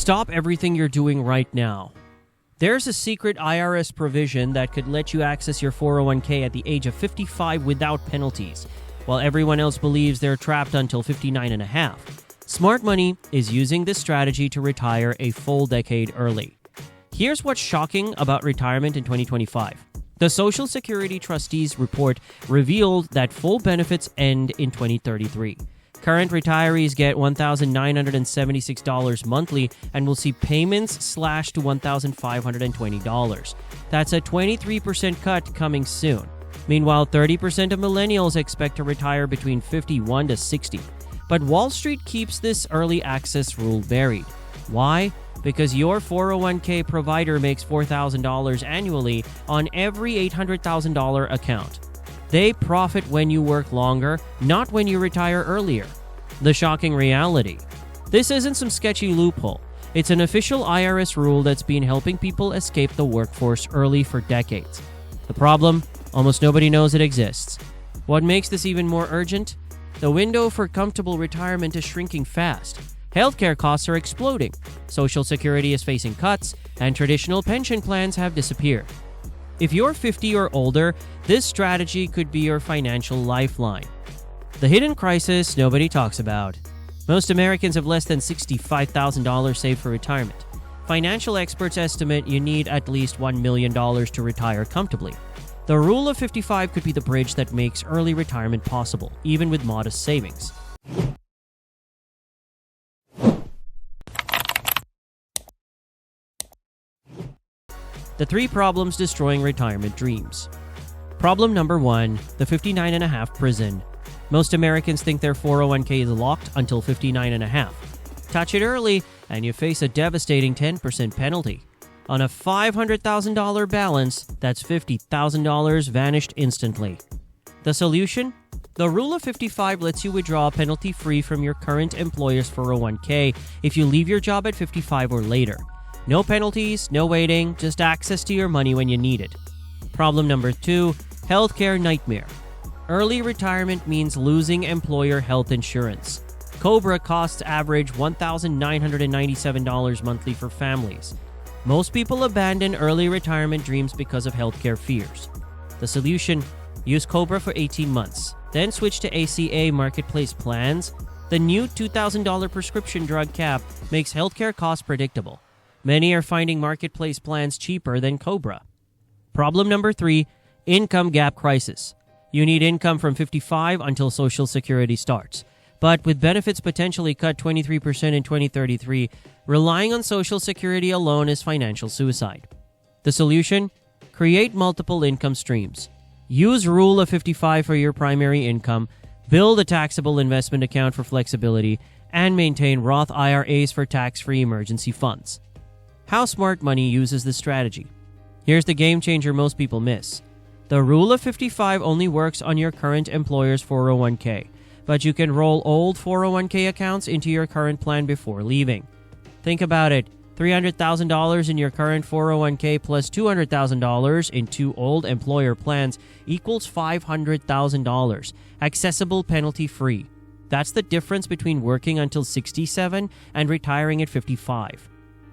Stop everything you're doing right now. There's a secret IRS provision that could let you access your 401k at the age of 55 without penalties, while everyone else believes they're trapped until 59 and a half. Smart Money is using this strategy to retire a full decade early. Here's what's shocking about retirement in 2025. The Social Security Trustees report revealed that full benefits end in 2033. Current retirees get $1,976 monthly and will see payments slashed to $1,520. That's a 23% cut coming soon. Meanwhile, 30% of millennials expect to retire between 51 to 60. But Wall Street keeps this early access rule buried. Why? Because your 401k provider makes $4,000 annually on every $800,000 account. They profit when you work longer, not when you retire earlier. The shocking reality. This isn't some sketchy loophole. It's an official IRS rule that's been helping people escape the workforce early for decades. The problem? Almost nobody knows it exists. What makes this even more urgent? The window for comfortable retirement is shrinking fast. Healthcare costs are exploding. Social Security is facing cuts, and traditional pension plans have disappeared. If you're 50 or older, this strategy could be your financial lifeline. The hidden crisis nobody talks about. Most Americans have less than $65,000 saved for retirement. Financial experts estimate you need at least $1 million to retire comfortably. The rule of 55 could be the bridge that makes early retirement possible, even with modest savings. The 3 problems destroying retirement dreams. Problem number 1, the 59 and a half prison. Most Americans think their 401k is locked until 59 and a half. Touch it early and you face a devastating 10% penalty. On a $500,000 balance, that's $50,000 vanished instantly. The solution? The rule of 55 lets you withdraw penalty-free from your current employer's 401k if you leave your job at 55 or later. No penalties, no waiting, just access to your money when you need it. Problem number 2, healthcare nightmare. Early retirement means losing employer health insurance. COBRA costs average $1,997 monthly for families. Most people abandon early retirement dreams because of healthcare fears. The solution? Use COBRA for 18 months, then switch to ACA marketplace plans. The new $2,000 prescription drug cap makes healthcare costs predictable. Many are finding marketplace plans cheaper than COBRA. Problem number 3, income gap crisis. You need income from 55 until Social Security starts. But with benefits potentially cut 23% in 2033, relying on Social Security alone is financial suicide. The solution? Create multiple income streams. Use Rule of 55 for your primary income, build a taxable investment account for flexibility, and maintain Roth IRAs for tax-free emergency funds. How Smart Money uses this strategy. Here's the game changer most people miss. The Rule of 55 only works on your current employer's 401k, but you can roll old 401k accounts into your current plan before leaving. Think about it. $300,000 in your current 401k plus $200,000 in 2 old employer plans equals $500,000, accessible penalty-free. That's the difference between working until 67 and retiring at 55.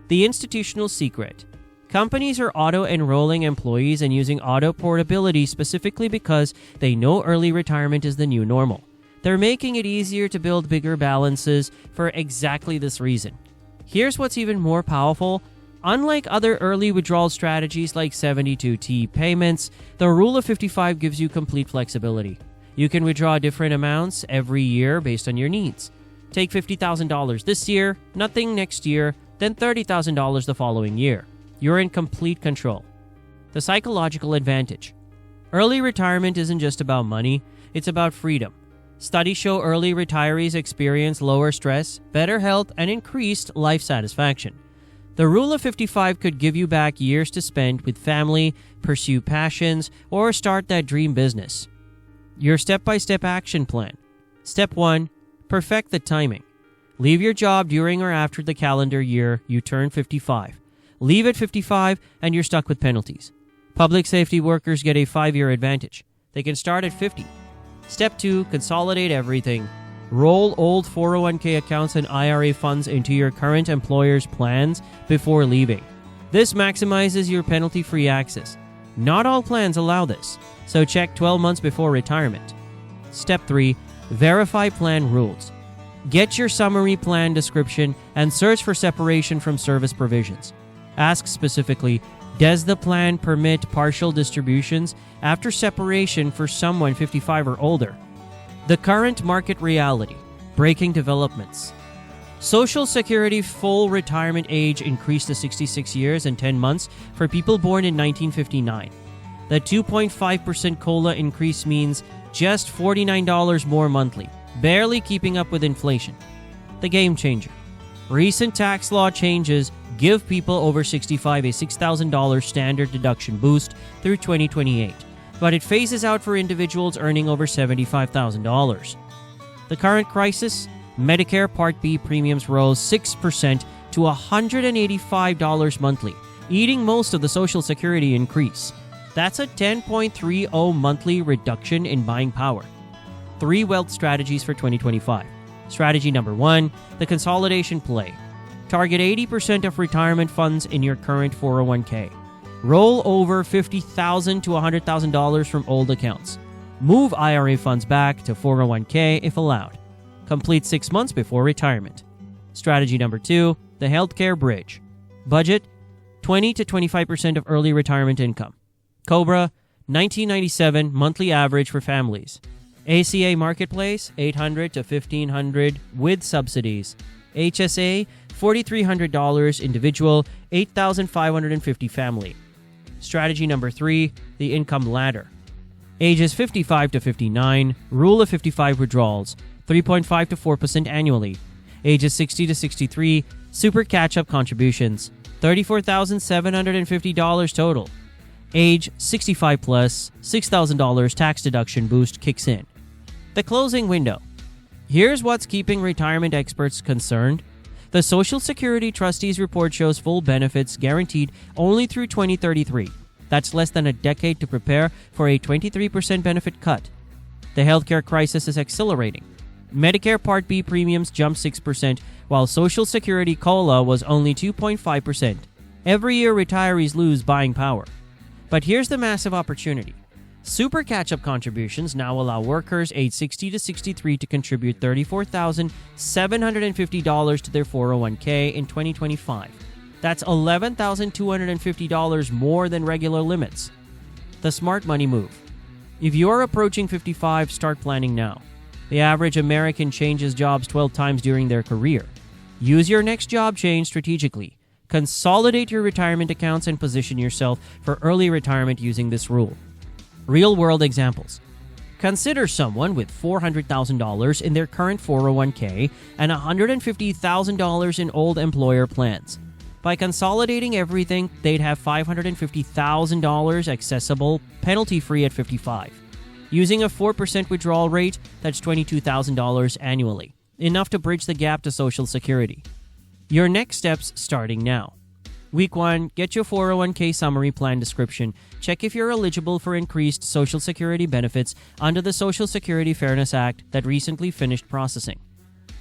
The institutional secret. Companies are auto-enrolling employees and using auto-portability specifically because they know early retirement is the new normal. They're making it easier to build bigger balances for exactly this reason. Here's what's even more powerful. Unlike other early withdrawal strategies like 72T payments, the Rule of 55 gives you complete flexibility. You can withdraw different amounts every year based on your needs. Take $50,000 this year, nothing next year, then $30,000 the following year. You're in complete control. The psychological advantage. Early retirement isn't just about money, it's about freedom. Studies show early retirees experience lower stress, better health, and increased life satisfaction. The Rule of 55 could give you back years to spend with family, pursue passions, or start that dream business. Your step-by-step action plan. Step 1. Perfect the timing. Leave your job during or after the calendar year you turn 55. Leave at 55 and you're stuck with penalties. Public safety workers get a 5-year advantage. They can start at 50. Step 2. Consolidate everything. Roll old 401k accounts and IRA funds into your current employer's plans before leaving. This maximizes your penalty-free access. Not all plans allow this, so check 12 months before retirement. Step 3. Verify plan rules. Get your summary plan description and search for separation from service provisions. Ask specifically, does the plan permit partial distributions after separation for someone 55 or older? The current market reality. Breaking developments. Social Security full retirement age increased to 66 years and 10 months for people born in 1959. The 2.5% COLA increase means just $49 more monthly, barely keeping up with inflation. The game changer. Recent tax law changes give people over 65 a $6,000 standard deduction boost through 2028, but it phases out for individuals earning over $75,000. The current crisis, Medicare Part B premiums rose 6% to $185 monthly, eating most of the Social Security increase. That's a 10.30 monthly reduction in buying power. 3 wealth strategies for 2025. Strategy number 1, the consolidation play. Target 80% of retirement funds in your current 401k. Roll over $50,000 to $100,000 from old accounts. Move IRA funds back to 401k if allowed. Complete 6 months before retirement. Strategy number 2, the healthcare bridge. Budget 20 to 25% of early retirement income. Cobra, 1997 monthly average for families. ACA Marketplace, $800 to $1,500 with subsidies. HSA, $4,300 individual, $8,550 family. Strategy number 3, the income ladder. Ages 55 to 59, rule of 55 withdrawals, 3.5 to 4% annually. Ages 60 to 63, super catch-up contributions, $34,750 total. Age 65 plus, $6,000 tax deduction boost kicks in. The closing window. Here's what's keeping retirement experts concerned. The Social Security Trustees report shows full benefits guaranteed only through 2033. That's less than a decade to prepare for a 23% benefit cut. The healthcare crisis is accelerating. Medicare Part B premiums jumped 6%, while Social Security COLA was only 2.5%. Every year, retirees lose buying power. But here's the massive opportunity. Super catch-up contributions now allow workers aged 60 to 63 to contribute $34,750 to their 401k in 2025. That's $11,250 more than regular limits. The smart money move. If you're approaching 55, start planning now. The average American changes jobs 12 times during their career. Use your next job change strategically. Consolidate your retirement accounts and position yourself for early retirement using this rule. Real-world examples. Consider someone with $400,000 in their current 401k and $150,000 in old employer plans. By consolidating everything, they'd have $550,000 accessible, penalty-free at 55. Using a 4% withdrawal rate, that's $22,000 annually, enough to bridge the gap to Social Security. Your next steps starting now. Week 1, get your 401k summary plan description. Check if you're eligible for increased Social Security benefits under the Social Security Fairness Act that recently finished processing.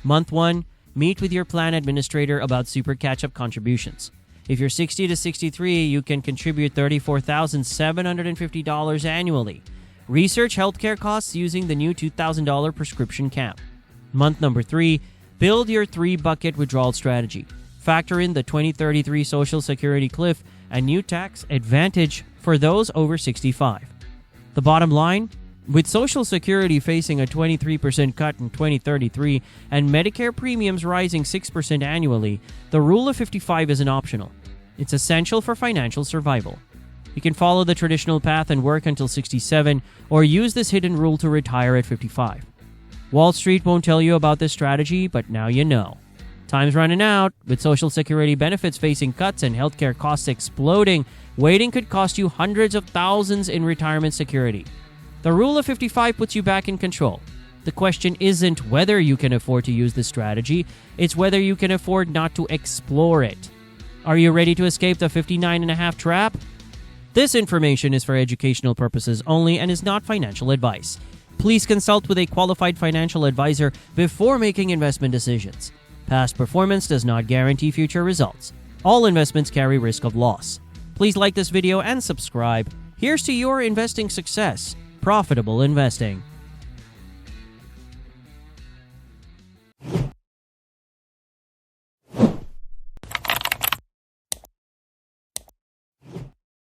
Month 1, meet with your plan administrator about super catch-up contributions. If you're 60 to 63, you can contribute $34,750 annually. Research healthcare costs using the new $2,000 prescription cap. Month number 3, build your 3-bucket withdrawal strategy. Factor in the 2033 Social Security cliff and new tax advantage for those over 65. The bottom line? With Social Security facing a 23% cut in 2033 and Medicare premiums rising 6% annually, the rule of 55 isn't optional. It's essential for financial survival. You can follow the traditional path and work until 67, or use this hidden rule to retire at 55. Wall Street won't tell you about this strategy, but now you know. Time's running out. With Social Security benefits facing cuts and healthcare costs exploding, waiting could cost you hundreds of thousands in retirement security. The rule of 55 puts you back in control. The question isn't whether you can afford to use this strategy, it's whether you can afford not to explore it. Are you ready to escape the 59.5 trap? This information is for educational purposes only and is not financial advice. Please consult with a qualified financial advisor before making investment decisions. Past performance does not guarantee future results. All investments carry risk of loss. Please like this video and subscribe. Here's to your investing success. Profitable investing.